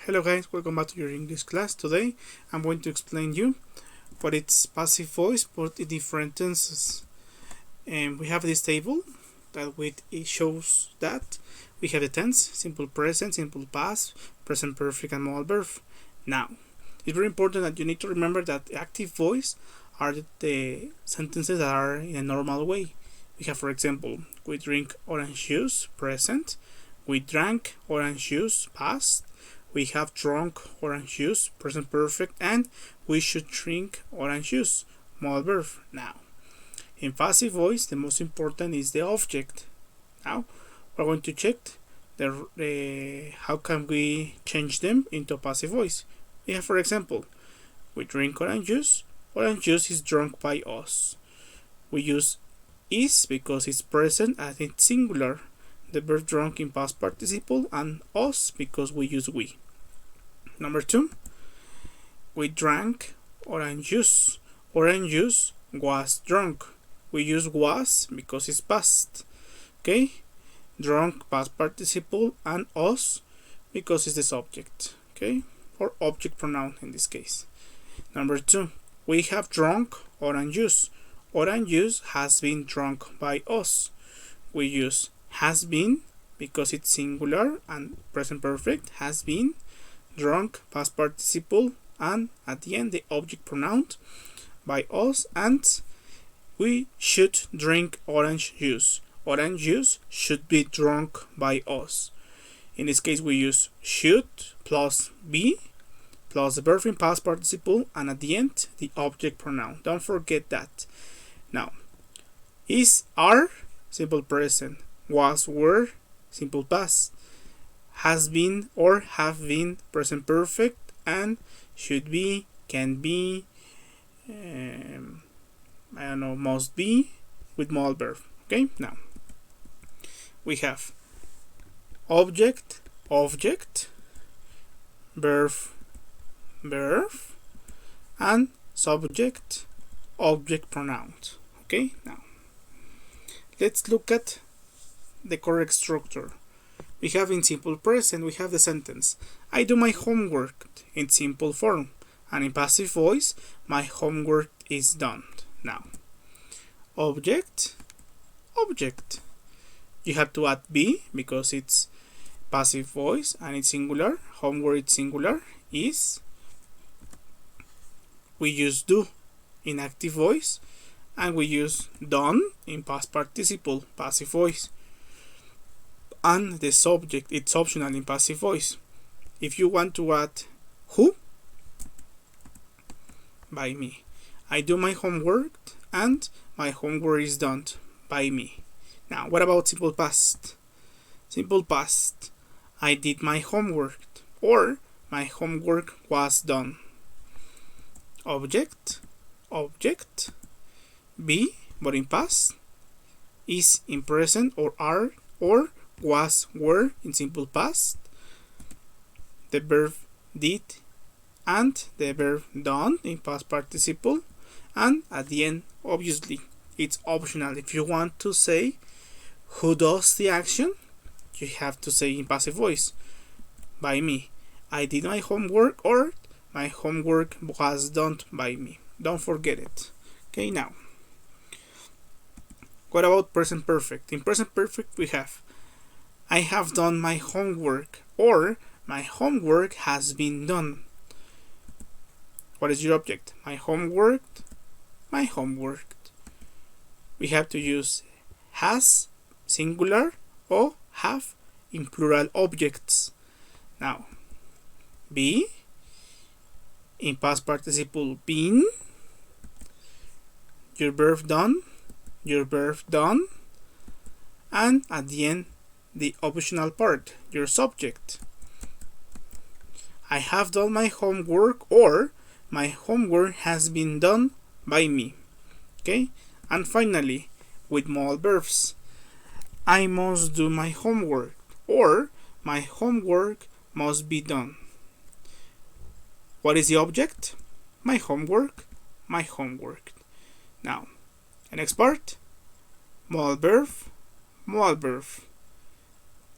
Hello guys, welcome back to your English class. Today I'm going to explain you what is passive voice but in different tenses. And we have this table that it shows that we have the tense, simple present, simple past, present perfect and modal verb. Now, it's very important that you need to remember that the active voice are the sentences that are in a normal way. We have, for example, we drink orange juice, present. We drank orange juice, past. We have drunk orange juice, present perfect, and we should drink orange juice, modal verb. Now, in passive voice, the most important is the object. Now, we're going to check how can we change them into passive voice. We have, for example, we drink orange juice. Orange juice is drunk by us. We use is because it's present and it's singular. The verb drunk in past participle, and us because we use we. Number 2, we drank orange juice. Orange juice was drunk. We use was because it's past. Okay? Drunk past participle, and us because it's the subject. Okay? Or object pronoun in this case. Number 2, we have drunk orange juice. Orange juice has been drunk by us. We use has been because it's singular and present perfect, has been drunk past participle, and at the end the object pronoun by us, and we should drink orange juice. Orange juice should be drunk by us. In this case we use should plus be plus the verb in past participle, and at the end the object pronoun. Don't forget that. Now, is, are, simple present. Was, were, simple past. Has been or have been, present perfect, and should be, can be, must be with modal verb. Okay, now we have object, verb, and subject, object pronouns. Okay, now let's look at the correct structure. We have in simple present, we have the sentence, I do my homework, in simple form, and in passive voice, my homework is done. Now, object, you have to add be because it's passive voice and it's singular. Homework is singular. Is, we use do in active voice, and we use done in past participle, passive voice. And the subject, it's optional in passive voice. If you want to add who, by me. I do my homework and my homework is done by me. Now, what about simple past? Simple past, I did my homework or my homework was done. Object, be, but in past, is in present or are, or was, were in simple past, the verb did, and the verb done in past participle, and at the end, obviously, it's optional. If you want to say who does the action, you have to say in passive voice, by me. I did my homework, or my homework was done by me. Don't forget it. Okay, now, what about present perfect? In present perfect, we have I have done my homework, or my homework has been done. What is your object? My homework. We have to use has, singular, or have in plural objects. Now, be, in past participle, been, your verb done, and at the end, the optional part, your subject. I have done my homework, or my homework has been done by me. Okay? And finally, with modal verbs, I must do my homework, or my homework must be done. What is the object? My homework. Now, the next part, modal verb.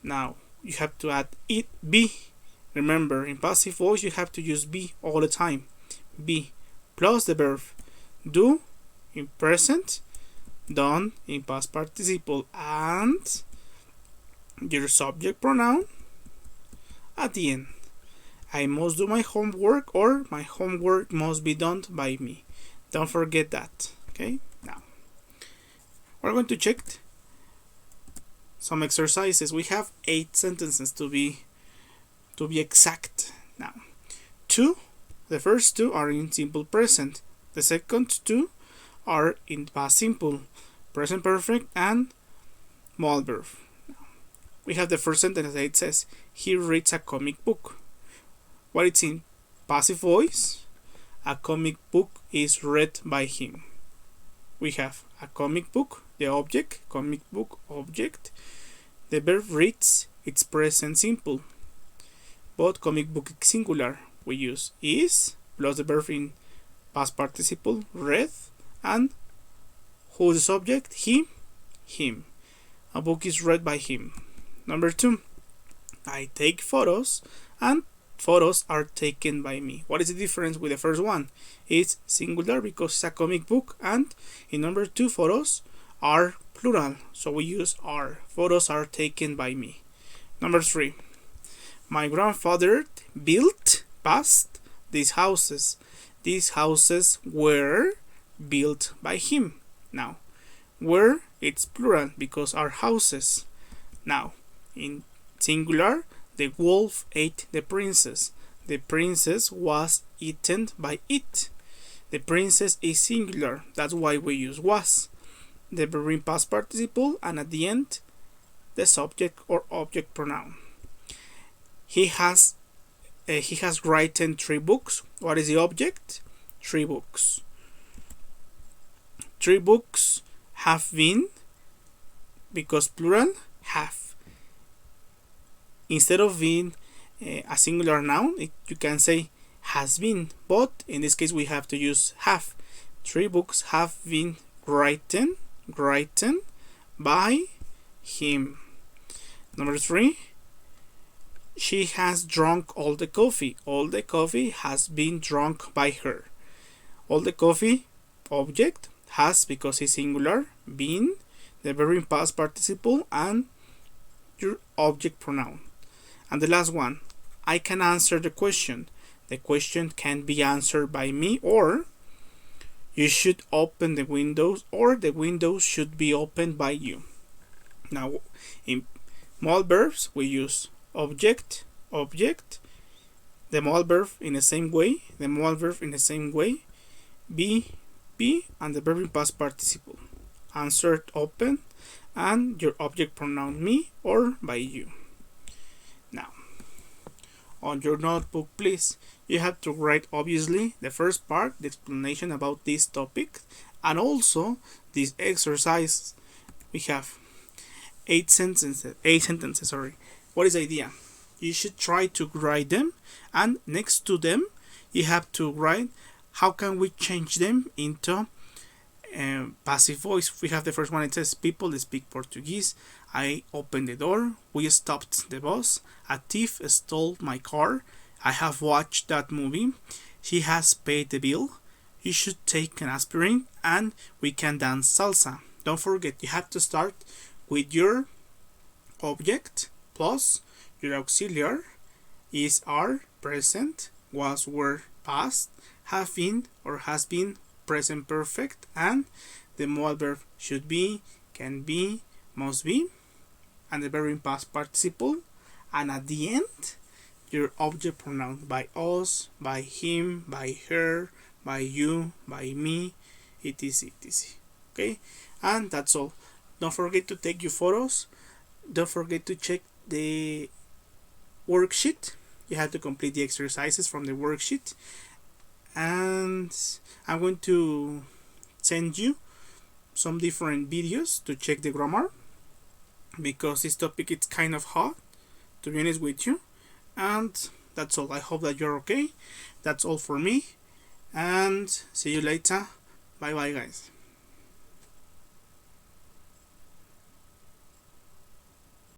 Now, you have to add it, be Remember, in passive voice you have to use be all the time. Be plus the verb do in present, done in past participle, and your subject pronoun at the end. I must do my homework, or my homework must be done by me. Don't forget that. Okay, now we're going to check some exercises. We have 8 sentences to be exact. Now, the first two are in simple present. The second two are in past simple, present perfect, and modal verb. We have the first sentence that it says, he reads a comic book. What it's in passive voice, a comic book is read by him. We have a comic book, the object, comic book object. The verb reads, it's present simple. But comic book is singular. We use is plus the verb in past participle, read, and who's the subject? He, him. A book is read by him. Number 2, I take photos, and photos are taken by me. What is the difference with the first one? It's singular because it's a comic book, and in number 2, photos are plural, so we use are. Photos are taken by me. Number 3, my grandfather built past these houses. These houses were built by him. Now, were, it's plural because are houses. Now, in singular, the wolf ate the princess. The princess was eaten by it. The princess is singular, that's why we use was. The verb in past participle, and at the end, the subject or object pronoun. He has written 3 books. What is the object? 3 books. 3 books have been, because plural, have. Instead of being a singular noun, you can say has been, but in this case we have to use have. 3 books have been written by him. Number 3, she has drunk all the coffee. All the coffee has been drunk by her. All the coffee, object, has because it's singular, been, the verb in past participle, and your object pronoun. And the last one, I can answer the question. The question can be answered by me, or you should open the windows, or the windows should be opened by you. Now, in modal verbs, we use object, the modal verb in the same way, be, and the verb in past participle. Answered, open, and your object pronoun me or by you. Now, on your notebook, please, you have to write obviously the first part, the explanation about this topic, and also this exercise. We have 8 sentences. What is the idea? You should try to write them, and next to them you have to write how can we change them into passive voice. We have the first one. It says people speak Portuguese. I opened the door. We stopped the bus. A thief stole my car. I have watched that movie. He has paid the bill. You should take an aspirin, and we can dance salsa. Don't forget, you have to start with your object plus your auxiliary is are, present, was, were, past, have been or has been, present perfect, and the modal verb should be, can be, must be, and the verb in past participle, and at the end your object pronoun by us, by him, by her, by you, by me, etc. Okay, and that's all. Don't forget to take your photos. Don't forget to check the worksheet. You have to complete the exercises from the worksheet, and I'm going to send you some different videos to check the grammar, because this topic is kind of hard, to be honest with you. And that's all. I hope that you're okay. That's all for me, and see you later. Bye bye, guys.